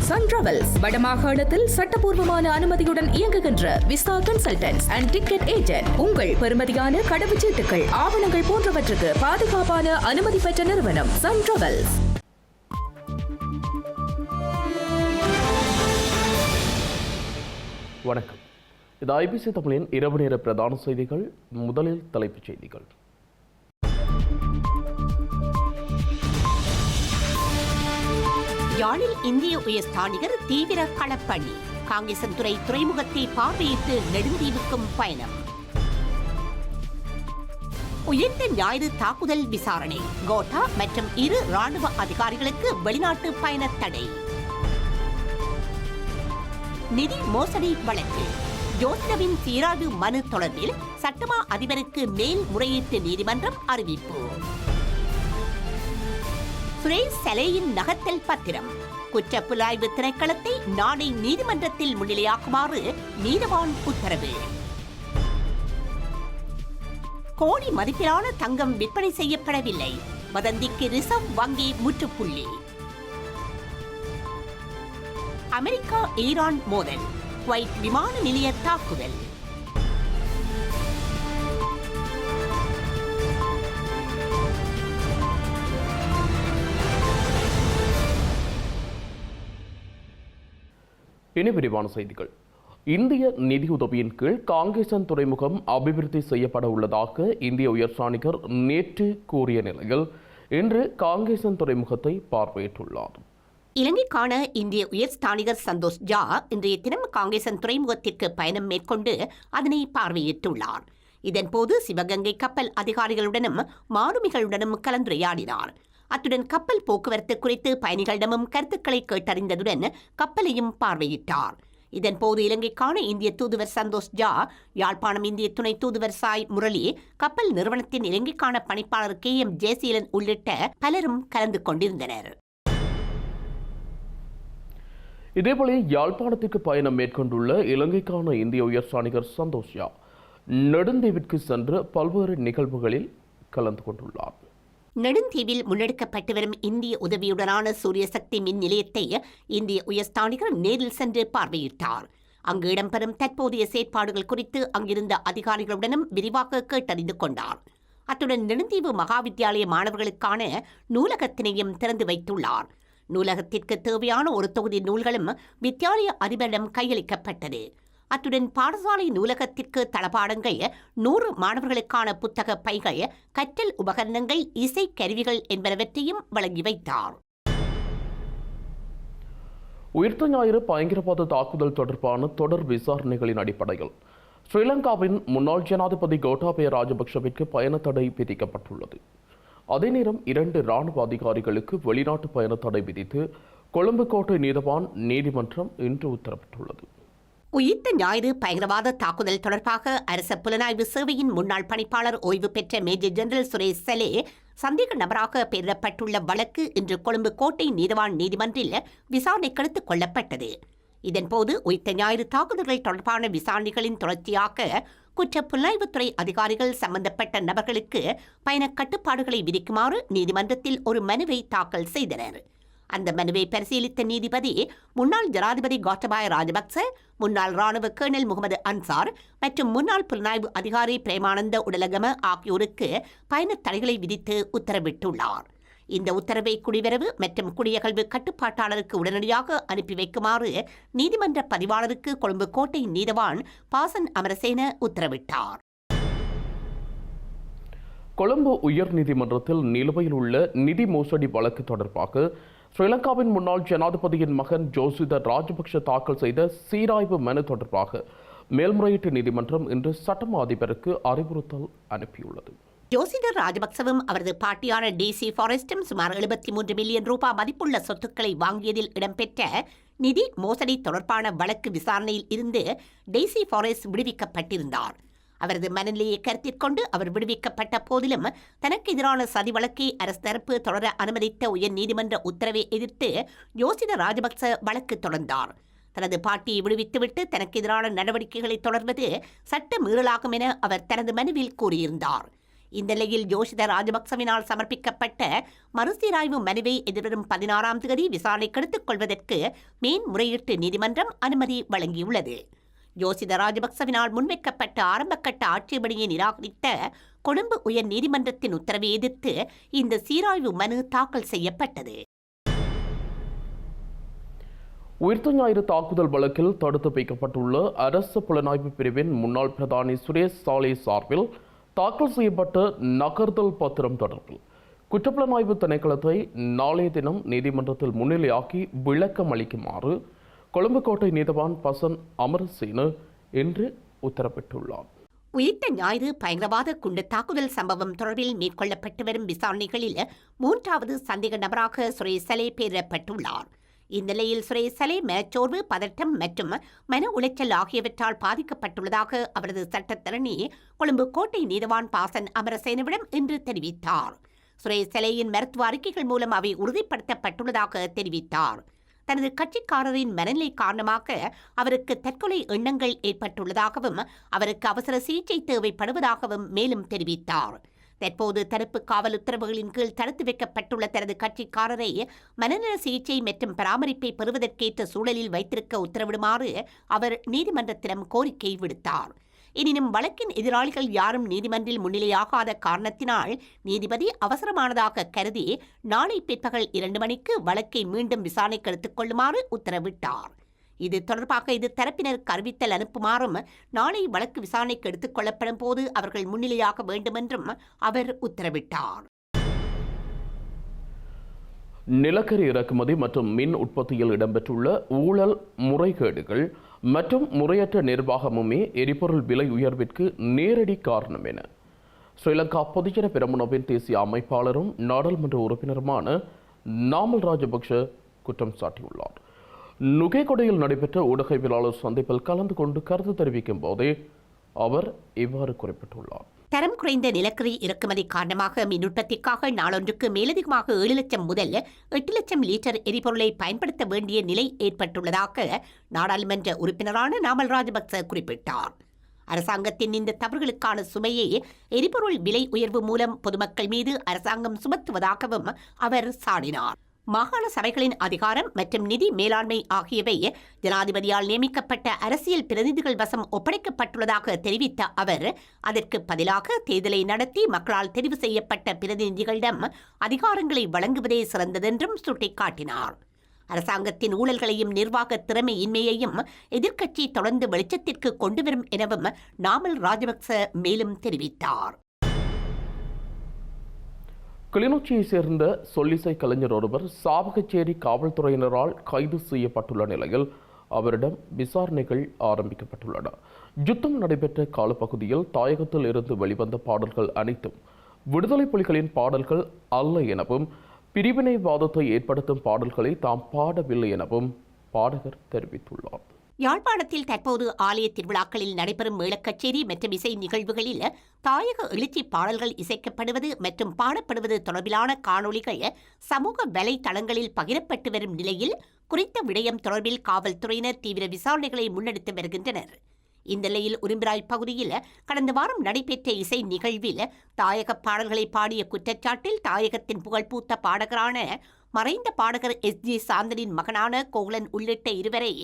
Sun travels வடமாகாணத்தில் சட்டபூர்வமான அனுமதியுடன் இயங்குகின்ற visa consultants and ticket agent. உங்கள் பெறுமதியான கடவுச்சீட்டுகள், ஆவணங்கள் போன்றவற்றுக்கு பாதுகாப்பான அனுமதி பெற்ற நிறுவனம் சன் டிராவல்ஸ். வணக்கம். இது ஐபிசி தமிழின் இரவு நேர பிரதான செய்திகள். முதலில் தலைப்புச் செய்திகள். யாழில் இந்திய உயர்ஸ்தானிகர் தீவிர களப்பணி. காங்கேசன்துறை துறைமுகத்தை பார்வையிட்டு நெடுந்தீவுக்கும் பயணம். உயர்ந்த ஞாயிறு தாக்குதல் விசாரணை. கோட்டா மற்றும் 2 ராணுவ அதிகாரிகளுக்கு வெளிநாட்டு பயண தடை. நிதி மோசடி வழக்கு. ஜோசிடவின் சீராய்வு மனு தொடர்பில் சட்டமா அதிபருக்கு மேல்முறையீட்டு நீதிமன்றம் அறிவிப்பு. சுரேஷ் சலேயின் நகர்த்தல் பத்திரம். குற்றப்புலனாய்வு திணைக்களத்தை நாளை நீதிமன்றத்தில் முன்னிலையாக்குமாறு நீதவான் உத்தரவு. கோடி மதிப்பிலான தங்கம் விற்பனை செய்யப்படவில்லை. வதந்திக்கு ரிசர்வ் வங்கி முற்றுப்புள்ளி. அமெரிக்கா ஈரான் மோதல். குவைத் விமான நிலைய தாக்குதல். இனி விரிவான செய்திகள். இந்திய நிதியுதவியின் கீழ் காங்கேசன் துறைமுகம் அபிவிருத்தி செய்யப்பட உள்ளதாக இந்திய உயர்ஸ்தானிகர் நேற்று கூறிய நிலையில் இன்று காங்கேசன் துறைமுகத்தை பார்வையிட்டுள்ளார். இலங்கைக்கான இந்திய உயர்ஸ்தானிகர் சந்தோஷ் ஜா இன்றைய தினம் காங்கேசன் துறைமுகத்திற்கு பயணம் மேற்கொண்டு அதனை பார்வையிட்டுள்ளார். இதன்போது சிவகங்கை கப்பல் அதிகாரிகளுடனும் மாலுமிகளுடனும் கலந்துரையாடினார். அத்துடன் கப்பல் போக்குவரத்து குறித்து பயணிகளிடமும் கருத்துக்களை கேட்டறிந்ததுடன் கப்பலையும் பார்வையிட்டார். இதன்போது இலங்கைக்கான இந்திய தூதுவர் சந்தோஷ் ஜா, யாழ்ப்பாணம் இந்திய துணை தூதுவர் சாய் முரளி, கப்பல் நிறுவனத்தின் இலங்கைக்கான பணிப்பாளர் KM ஜெயசீலன் உள்ளிட்ட பலரும் கலந்து கொண்டிருந்தனர். இதேபோல யாழ்ப்பாணத்திற்கு பயணம் மேற்கொண்டுள்ள இலங்கைக்கான இந்திய உயர்ஸ்தானிகர் சந்தோஷ் ஜா நெடுந்தீவிற்கு சென்று பல்வேறு நிகழ்வுகளில் கலந்து கொண்டுள்ளார். நெடுந்தீவில் முன்னெடுக்கப்பட்டு வரும் இந்திய உதவியுடனான சூரிய சக்தி மின் நிலையத்தை இந்திய உயர்ஸ்தானிகர் நேரில் சென்று பார்வையிட்டார். அங்கு இடம்பெறும் தற்போதைய செயற்பாடுகள் குறித்து அங்கிருந்த அதிகாரிகளுடனும் விரிவாக கேட்டறிந்து கொண்டார். அத்துடன் நெடுந்தீவு மகாவித்தியாலய மாணவர்களுக்கான நூலகத்தினையும் திறந்து வைத்துள்ளார். நூலகத்திற்கு தேவையான ஒரு தொகுதி நூல்களும் வித்தியாலய அதிபரிடம் கையளிக்கப்பட்டது. அத்துடன் பாடசாலை நூலகத்திற்கு தளபாடங்கள், 100 மாணவர்களுக்கான புத்தக பைகள், கற்றல் உபகரணங்கள், இசை கருவிகள் என்பனவற்றையும் வழங்கி வைத்தார். உயிர்த்த ஞாயிறு பயங்கரவாத தாக்குதல் தொடர்பான தொடர் விசாரணைகளின் அடிப்படையில் ஸ்ரீலங்காவின் முன்னாள் ஜனாதிபதி கோட்டாபய ராஜபக்ஷவிற்கு பயண தடை விதிக்கப்பட்டுள்ளது. அதே நேரம் 2 ராணுவ அதிகாரிகளுக்கு வெளிநாட்டு பயண தடை விதித்து கொழும்பு கோட்டை நீதவான் நீதிமன்றம் இன்று உத்தரவிட்டுள்ளது. உயிர்த்த ஞாயிறு பயங்கரவாத தாக்குதல் தொடர்பாக அரச புலனாய்வு சேவையின் முன்னாள் பணிப்பாளர் ஓய்வு பெற்ற மேஜர் ஜெனரல் சுரேஷ் சலே சந்தேக நபராக பெயரிடப்பட்டுள்ள வழக்கு இன்று கொழும்பு கோட்டை நீதவான் நீதிமன்றில் விசாரணைக்கு கொள்ளப்பட்டது. இதன்போது உயிர்த்த ஞாயிறு தாக்குதல்கள் தொடர்பான விசாரணைகளின் தொடர்ச்சியாக குற்ற புலனாய்வுத்துறை அதிகாரிகள் சம்பந்தப்பட்ட நபர்களுக்கு பயண கட்டுப்பாடுகளை விதிக்குமாறு நீதிமன்றத்தில் ஒரு மனுவை தாக்கல் செய்தனர். அந்த மனுவை பரிசீலித்த நீதிபதி முன்னாள் ஜனாதிபதி கோட்டாபய ராஜபக்ச, முன்னாள் ராணுவ கேர்னல் முகமது அன்சார் மற்றும் முன்னாள் புலனாய்வு அதிகாரி பிரேமானந்த உடலகம ஆகியோருக்கு பயண தடைகளை விதித்து உத்தரவிட்டுள்ளார். இந்த உத்தரவை குடிவரவு மற்றும் குடியகல்வு கட்டுப்பாட்டாளருக்கு உடனடியாக அனுப்பி வைக்குமாறு நீதிமன்ற பதிவாளருக்கு கொழும்பு கோட்டை நீதவான் பாசன் அமரசேன உத்தரவிட்டார். கொழும்பு உயர் நீதிமன்றத்தில் நிலுவையில் உள்ள நிதி மோசடி வழக்கு தொடர்பாக ஸ்ரீலங்காவின் முன்னாள் ஜனாதிபதியின் மகன் ஜோசித ராஜபக்ஷ தாக்கல் செய்த சீராய்வு மனு தொடர்பாக மேல்முறையீட்டு நீதிமன்றம் இன்று சட்டமா அதிபருக்கு அறிவுறுத்தல் அனுப்பியுள்ளது. ஜோசித ராஜபக்சவும் அவரது பாட்டியான DC ஃபாரஸ்டும் சுமார் 73 மில்லியன் ரூபாய் மதிப்புள்ள சொத்துக்களை வாங்கியதில் இடம்பெற்ற நிதி மோசடி தொடர்பான வழக்கு விசாரணையில் இருந்து DC ஃபாரஸ்ட் விடுவிக்கப்பட்டிருந்தார். அவரது மனநிலையை கருத்தில் கொண்டு அவர் விடுவிக்கப்பட்ட போதிலும் தனக்கு எதிரான சதி வழக்கை அரசு தரப்பு தொடர அனுமதித்த உயர் நீதிமன்ற உத்தரவை எதிர்த்து ஜோசித ராஜபக்ச வழக்கு தொடர்ந்தார். தனது பாட்டியை விடுவித்துவிட்டு தனக்கு எதிரான நடவடிக்கைகளை தொடர்வது சட்ட மீறலாகும் என அவர் தனது மனுவில் கூறியிருந்தார். இந்த நிலையில் யோஷித ராஜபக்சவினால் சமர்ப்பிக்கப்பட்ட மறுசீராய்வு மனுவை எதிர்வரும் 16ஆம் தேதி விசாரணைக்கு எடுத்துக் கொள்வதற்கு மேன்முறையீட்டு நீதிமன்றம் அனுமதி வழங்கியுள்ளது. யோஷித ராஜபக்சவினால் முன்வைக்கப்பட்ட ஆரம்பகட்ட ஆட்சேபனையை நிராகரித்த கொழும்பு உயர் நீதிமன்றத்தின் உத்தரவை எதிர்த்து இந்த சீராய்வு மனு தாக்கல் செய்யப்பட்டது. உயிர்த்த ஞாயிறு தாக்குதல் வழக்கில் தடுத்து வைக்கப்பட்டுள்ள அரசு புலனாய்வு பிரிவின் முன்னாள் பிரதானி சுரேஷ் சாலே சார்பில் தாக்கல் செய்யப்பட்ட நகர்தல் பத்திரம் தொடர்பில் குற்றப்புலனாய்வு திணைக்களத்தை நாளைய தினம் நீதிமன்றத்தில் முன்னிலையாக்கி விளக்கம் அளிக்குமாறு கொழும்பு கோட்டை நீதவான் பசன் அமரசேன இன்று உத்தரவிட்டுள்ளார். உயிர்த்த ஞாயிறு பயங்கரவாத குண்டு தாக்குதல் சம்பவம் தொடர்பில் மேற்கொள்ளப்பட்டு வரும் விசாரணைகளில் 3வது சந்தேக நபராக சுரேஷ் சலே பெயரிடப்பட்டுள்ளார். இந்நிலையில் சுரேஷ் சலே மனச்சோர்வு, பதட்டம் மற்றும் மன உளைச்சல் ஆகியவற்றால் பாதிக்கப்பட்டுள்ளதாக அவரது சட்டத்தரணி கொழும்பு கோட்டை நீதவான் பாசன் அமரசேனவிடம் இன்று தெரிவித்தார். சுரேஷ் சலேயின் மருத்துவ அறிக்கைகள் மூலம் அவை உறுதிப்படுத்தப்பட்டுள்ளதாக தெரிவித்தார். தனது கட்சிக்காரரின் மனநிலை காரணமாக அவருக்கு தற்கொலை எண்ணங்கள் ஏற்பட்டுள்ளதாகவும் அவருக்கு அவசர சிகிச்சை தேவைப்படுவதாகவும் மேலும் தெரிவித்தார். தற்போது தடுப்பு காவல் உத்தரவுகளின் கீழ் தடுத்து வைக்கப்பட்டுள்ள தனது கட்சிக்காரரை மனநல சிகிச்சை மற்றும் பராமரிப்பை பெறுவதற்கேற்ற சூழலில் வைத்திருக்க உத்தரவிடுமாறு அவர் நீதிமன்றத்திடம் கோரிக்கை விடுத்தார். எனினும் வழக்கின் எதிராளிகள் யாரும் நீதிமன்றில் முன்னிலையாகாத காரணத்தினால் நீதிபதி அவசரமானதாக கருதி நாளை பிற்பகல் 2 மணிக்கு வழக்கை மீண்டும் விசாரணைக்கு எடுத்துக் கொள்ளுமாறு உத்தரவிட்டார். இது தொடர்பாக இது தரப்பினருக்கு அறிவித்தல் அனுப்புமாறும் நாளை வழக்கு விசாரணைக்கு எடுத்துக் கொள்ளப்படும் போது அவர்கள் முன்னிலையாக வேண்டும் என்றும் அவர் உத்தரவிட்டார். நிலக்கரி இறக்குமதி மற்றும் மின் உற்பத்தியில் இடம்பெற்றுள்ள ஊழல், முறைகேடுகள் மற்றும் முறையற்ற நிர்வாகமுமே எரிபொருள் விலை உயர்விற்கு நேரடி காரணம் என ஸ்ரீலங்கா பொதுஜன பெரமுனவின் தேசிய அமைப்பாளரும் நாடாளுமன்ற உறுப்பினருமான நாமல் ராஜபக்ஷ குற்றம் சாட்டியுள்ளார். நுகேகொடையில் நடைபெற்ற ஊடகவியலாளர் சந்திப்பில் கலந்து கொண்டு கருத்து தெரிவிக்கும் போதே அவர் இவ்வாறு குறிப்பிட்டுள்ளார். தரம் குறைந்த நிலக்கரி இறக்குமதி காரணமாக மின் உற்பத்திக்காக நாளொன்றுக்கு மேலதிகமாக 7 லட்சம் முதல் 8 லட்சம் லிட்டர் எரிபொருளை பயன்படுத்த வேண்டிய நிலை ஏற்பட்டுள்ளதாக நாடாளுமன்ற உறுப்பினரான நாமல் ராஜபக்ச குறிப்பிட்டார். அரசாங்கத்தின் இந்த தவறுகளுக்கான சுமையை எரிபொருள் விலை உயர்வு மூலம் பொதுமக்கள் மீது அரசாங்கம் சுமத்துவதாகவும் அவர் சாடினார். மாகாண சபைகளின் அதிகாரம் மற்றும் நிதி மேலாண்மை ஆகியவை ஜனாதிபதியால் நியமிக்கப்பட்ட அரசியல் பிரதிநிதிகள் வசம் ஒப்படைக்கப்பட்டுள்ளதாக தெரிவித்த அவர் அதற்கு பதிலாக தேர்தலை நடத்தி மக்களால் தெரிவு செய்யப்பட்ட பிரதிநிதிகளிடம் அதிகாரங்களை வழங்குவதே சிறந்ததென்றும் சுட்டிக்காட்டினார். அரசாங்கத்தின் ஊழல்களையும் நிர்வாக திறமையின்மையையும் எதிர்க்கட்சி தொடர்ந்து வெளிச்சத்திற்கு கொண்டுவரும் எனவும் நாமல் ராஜபக்ச மேலும் தெரிவித்தார். கிளிநொச்சியை சேர்ந்த சொல்லிசை கலைஞர் ஒருவர் சாவகச்சேரி காவல்துறையினரால் கைது செய்யப்பட்டுள்ள நிலையில் அவரிடம் விசாரணைகள் ஆரம்பிக்கப்பட்டுள்ளன. யுத்தம் நடைபெற்ற காலப்பகுதியில் தாயகத்தில் இருந்து வெளிவந்த பாடல்கள் அனைத்தும் விடுதலை புலிகளின் பாடல்கள் அல்ல எனவும் பிரிவினைவாதத்தை ஏற்படுத்தும் பாடல்களை தாம் பாடவில்லை எனவும் பாடகர் தெரிவித்துள்ளார். யாழ்ப்பாணத்தில் தற்போது ஆலய திருவிழாக்களில் நடைபெறும் மேளக்கச்சேரி மற்றும் இசை நிகழ்வுகளில் தாயக எழுச்சி பாடல்கள் இசைக்கப்படுவது மற்றும் பாடப்படுவது தொடர்பிலான காணொளிகள் சமூக வலைதளங்களில் பகிரப்பட்டு வரும் நிலையில் குறித்த விடயம் தொடர்பில் காவல்துறையினர் தீவிர விசாரணைகளை முன்னெடுத்து வருகின்றனர். இந்த நிலையில் உரும்பிராய் பகுதியில் கடந்த வாரம் நடைபெற்ற இசை நிகழ்வில் தாயக பாடல்களை பாடிய குற்றச்சாட்டில் தாயகத்தின் புகழ்பூத்த பாடகரான மறைந்த பாடகர் SG சாந்தனின் மகனான கோகுலன் உள்ளிட்ட இருவரை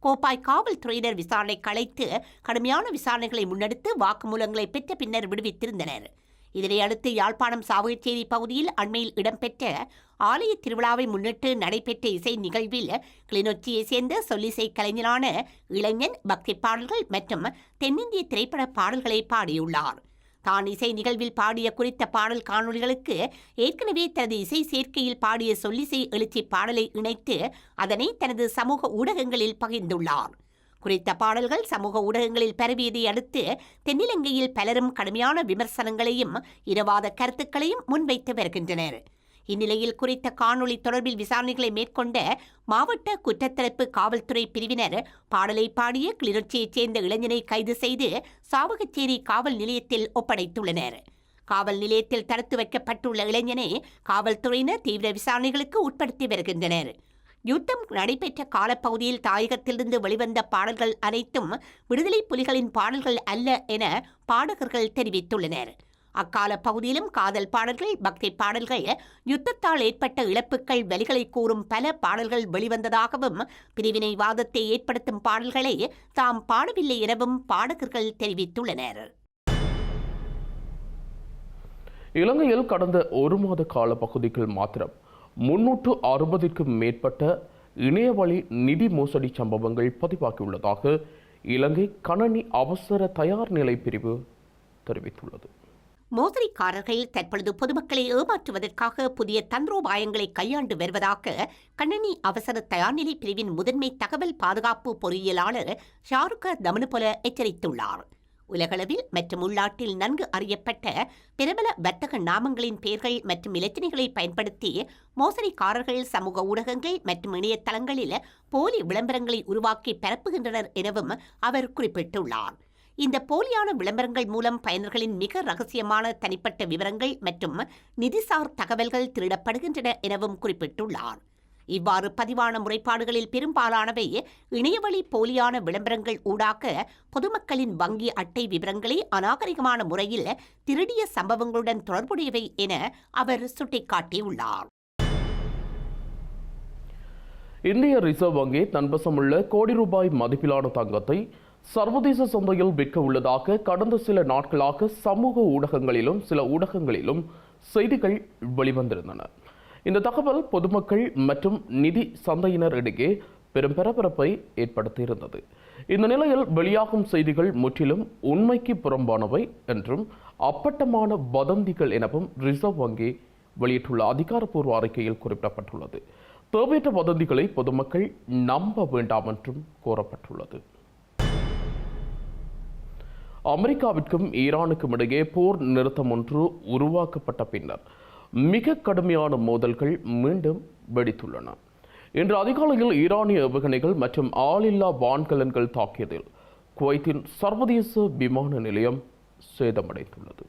கோப்பாய் காவல்துறையினர் விசாரணைக்கு அழைத்து கடுமையான விசாரணைகளை முன்னெடுத்து வாக்குமூலங்களை பெற்ற பின்னர் விடுவித்திருந்தனர். இதனையடுத்து யாழ்ப்பாணம் சாவகச்சேரி பகுதியில் அண்மையில் இடம்பெற்ற ஆலய திருவிழாவை முன்னிட்டு நடைபெற்ற இசை நிகழ்வில் கிளிநொச்சியை சேர்ந்த சொல்லிசை கலைஞரான இளைஞன் பக்தி பாடல்கள் மற்றும் தென்னிந்திய திரைப்பட பாடல்களை பாடியுள்ளார். தான் இசை நிகழ்வில் பாடிய குறித்த பாடல் காணொளிகளுக்கு ஏற்கனவே தனது இசை சேர்க்கையில் பாடிய சொல்லிசை எழுச்சி பாடலை இணைத்து அதனை தனது சமூக ஊடகங்களில் பகிர்ந்துள்ளார். குறித்த பாடல்கள் சமூக ஊடகங்களில் பரவியதை அடுத்து தென்னிலங்கையில் பலரும் கடுமையான விமர்சனங்களையும் இரவாத கருத்துக்களையும் முன்வைத்து வருகின்றனர். இந்நிலையில் குறித்த காணொளி தொடர்பில் விசாரணைகளை மேற்கொண்ட மாவட்ட குற்றத்தடுப்பு காவல்துறை பிரிவினர் பாடலை பாடிய கிளிநொச்சியைச் சேர்ந்த இளைஞனை கைது செய்து சாவகச்சேரி காவல் நிலையத்தில் ஒப்படைத்துள்ளனர். காவல் நிலையத்தில் தடுத்து வைக்கப்பட்டுள்ள இளைஞனை காவல்துறையினர் தீவிர விசாரணைகளுக்கு உட்படுத்தி வருகின்றனர். யுத்தம் நடைபெற்ற காலப்பகுதியில் தாயகத்திலிருந்து வெளிவந்த பாடல்கள் அனைத்தும் விடுதலை புலிகளின் பாடல்கள் அல்ல என பாடகர்கள் தெரிவித்துள்ளனர். அக்கால பகுதியிலும் காதல் பாடல்கள், பக்தி பாடல்கள், யுத்தத்தால் ஏற்பட்ட இழப்புகள், வலிகளை கூறும் பல பாடல்கள் வெளிவந்ததாகவும் பிரிவினைவாதத்தை ஏற்படுத்தும் பாடல்களை தாம் பாடவில்லை எனவும் பாடகர்கள் தெரிவித்துள்ளனர். இலங்கையில் கடந்த ஒரு மாத கால பகுதிக்குள் மாத்திரம் 360க்கும் மேற்பட்ட இணையவழி நிதி மோசடி சம்பவங்கள் பதிவாகியுள்ளதாக இலங்கை கணனி அவசர தயார் நிலை பிரிவு தெரிவித்துள்ளது. மோசடிக்காரர்கள் தற்பொழுது பொதுமக்களை ஏமாற்றுவதற்காக புதிய தந்திரோபாயங்களை கையாண்டு வருவதாக கணனி அவசர தயார்நிலை பிரிவின் முதன்மை தகவல் பாதுகாப்பு பொறியியலாளர் ஷாருக்க தமனுபொல எச்சரித்துள்ளார். உலகளவில் மற்றும் உள்நாட்டில் நன்கு அறியப்பட்ட பிரபல வர்த்தக நாமங்களின் பெயர்கள் மற்றும் இலச்சினைகளை பயன்படுத்தி மோசடிக்காரர்கள் சமூக ஊடகங்கள் மற்றும் இணையதளங்களில் போலி விளம்பரங்களை உருவாக்கி பரப்புகின்றனர் எனவும் அவர் குறிப்பிட்டுள்ளார். இந்த போலியான விளம்பரங்கள் மூலம் பயனர்களின் மிக ரகசியமான தனிப்பட்ட விவரங்கள் மற்றும் நிதிசார் தகவல்கள் திருடப்படுகின்றன எனவும் குறிப்பிட்டுள்ளார். இவ்வாறு பதிவான முறைப்பாடுகளில் பெரும்பாலானவை இணையவழி போலியான விளம்பரங்கள் ஊடாக பொதுமக்களின் வங்கி அட்டை விவரங்களை அநாகரிகமான முறையில் திருடிய சம்பவங்களுடன் தொடர்புடையவை என அவர் சுட்டிக்காட்டியுள்ளார். இந்திய ரிசர்வ் வங்கி தன்வசமுள்ள கோடி ரூபாய் மதிப்பிலான தங்கத்தை சர்வதேச சந்தையில் விற்க உள்ளதாக கடந்த சில நாட்களாக சமூக ஊடகங்களிலும் சில ஊடகங்களிலும் செய்திகள் வெளிவந்திருந்தன. இந்த தகவல் பொதுமக்கள் மற்றும் நிதி சந்தையினர் இடையே பெரும் பரபரப்பை ஏற்படுத்தியிருந்தது. இந்த நிலையில் வெளியாகும் செய்திகள் முற்றிலும் உண்மைக்கு புறம்பானவை என்றும் அப்பட்டமான வதந்திகள் எனவும் ரிசர்வ் வங்கி வெளியிட்டுள்ள அதிகாரப்பூர்வ அறிக்கையில் குறிப்பிடப்பட்டுள்ளது. தேவையற்ற வதந்திகளை பொதுமக்கள் நம்ப வேண்டாம் என்றும் கோரப்பட்டுள்ளது. அமெரிக்காவிற்கும் ஈரானுக்கும் இடையே போர் நிறுத்தம் ஒன்று உருவாக்கப்பட்ட பின்னர் மிக கடுமையான மோதல்கள் மீண்டும் வெடித்துள்ளன. இன்று அதிகாலையில் ஈரானிய ஏவுகணைகள் மற்றும் ஆளில்லா வான்கலன்கள் தாக்கியதில் குவைத்தின் சர்வதேச விமான நிலையம் சேதமடைந்துள்ளது.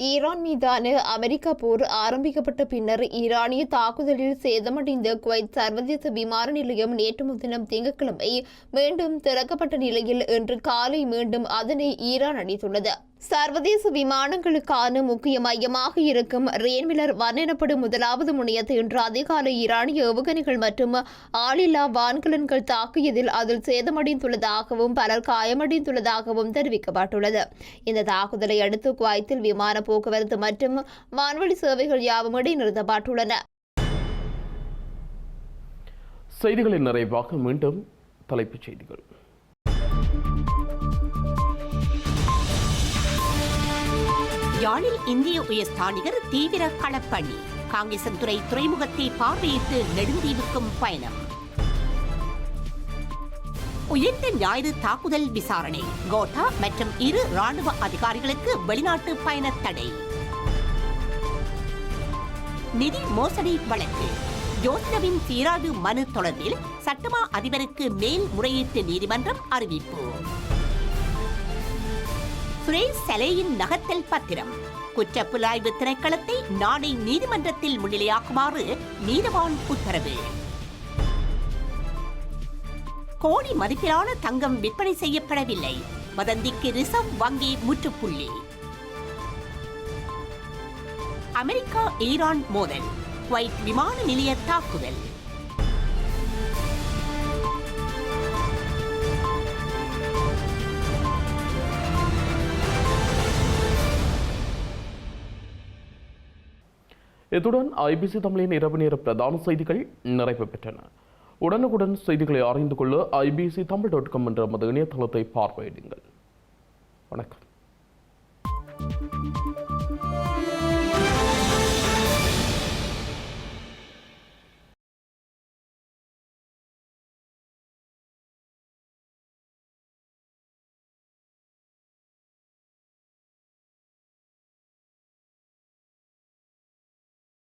ஈரான் மீதான அமெரிக்க போர் ஆரம்பிக்கப்பட்ட பின்னர் ஈரானிய தாக்குதலில் சேதமடைந்த குவைத் சர்வதேச விமான நிலையம் நேற்று முன்தினம் திங்கட்கிழமை மீண்டும் திறக்கப்பட்ட நிலையில் இன்று காலை மீண்டும் அதனை ஈரான் அளித்துள்ளது. சர்வதேச விமானங்களுக்கான முக்கிய மையமாக இருக்கும் ரேன்மிலர் வன் எனப்படும் முதலாவது முனையத்தை இன்று அதிகாலை ஈரானிய ஏவுகணைகள் மற்றும் ஆளில்லா வான்கலன்கள் தாக்கியதில் அதில் சேதமடைந்துள்ளதாகவும் பலர் காயமடைந்துள்ளதாகவும் தெரிவிக்கப்பட்டுள்ளது. இந்த தாக்குதலை அடுத்து குவைத்தில் விமான போக்குவரத்து மற்றும் வான்வழி சேவைகள் யாவும் இடைநிறுத்தப்பட்டுள்ளன. செய்திகளின் நிறைவாக மீண்டும் தலைப்புச் செய்திகள். யாழில் இந்திய உயர்ஸ்தானிகர் தீவிர களப்பணி. காங்கேசன்துறை துறைமுகத்தை பார்வையிட்டு நெடுந்தீவுக்கும் பயணம். உயர்ந்த ஞாயிறு தாக்குதல் விசாரணை. கோட்டா மற்றும் 2 ராணுவ அதிகாரிகளுக்கு வெளிநாட்டு பயண தடை. நிதி மோசடி வழக்கு. ஜோத்ரவின் சீராய்வு மனு தொடர்பில் சட்டமா அதிபருக்கு மேல்முறையீட்டு நீதிமன்றம் அறிவிப்பு. சுரேஷ் சலேயின் நகர்த்தல் பத்திரம். குற்றப்புலனாய்வு திணைக்களத்தை நாளை நீதிமன்றத்தில் முன்னிலையாக்குமாறு நீதவான் உத்தரவு. கோடி மதிப்பிலான தங்கம் விற்பனை செய்யப்படவில்லை. வதந்திக்கு ரிசர்வ் வங்கி முற்றுப்புள்ளி. அமெரிக்கா ஈரான் மோதல். குவைத் விமான நிலைய தாக்குதல். இத்துடன் ஐபிசி தமிழின் இரவு நேர பிரதான செய்திகள் நிறைவு பெற்றன. உடனுக்குடன் செய்திகளை அறிந்து கொள்ள ibctamil.com என்ற நமது இணையதளத்தை பார்வையிடுங்கள். வணக்கம்.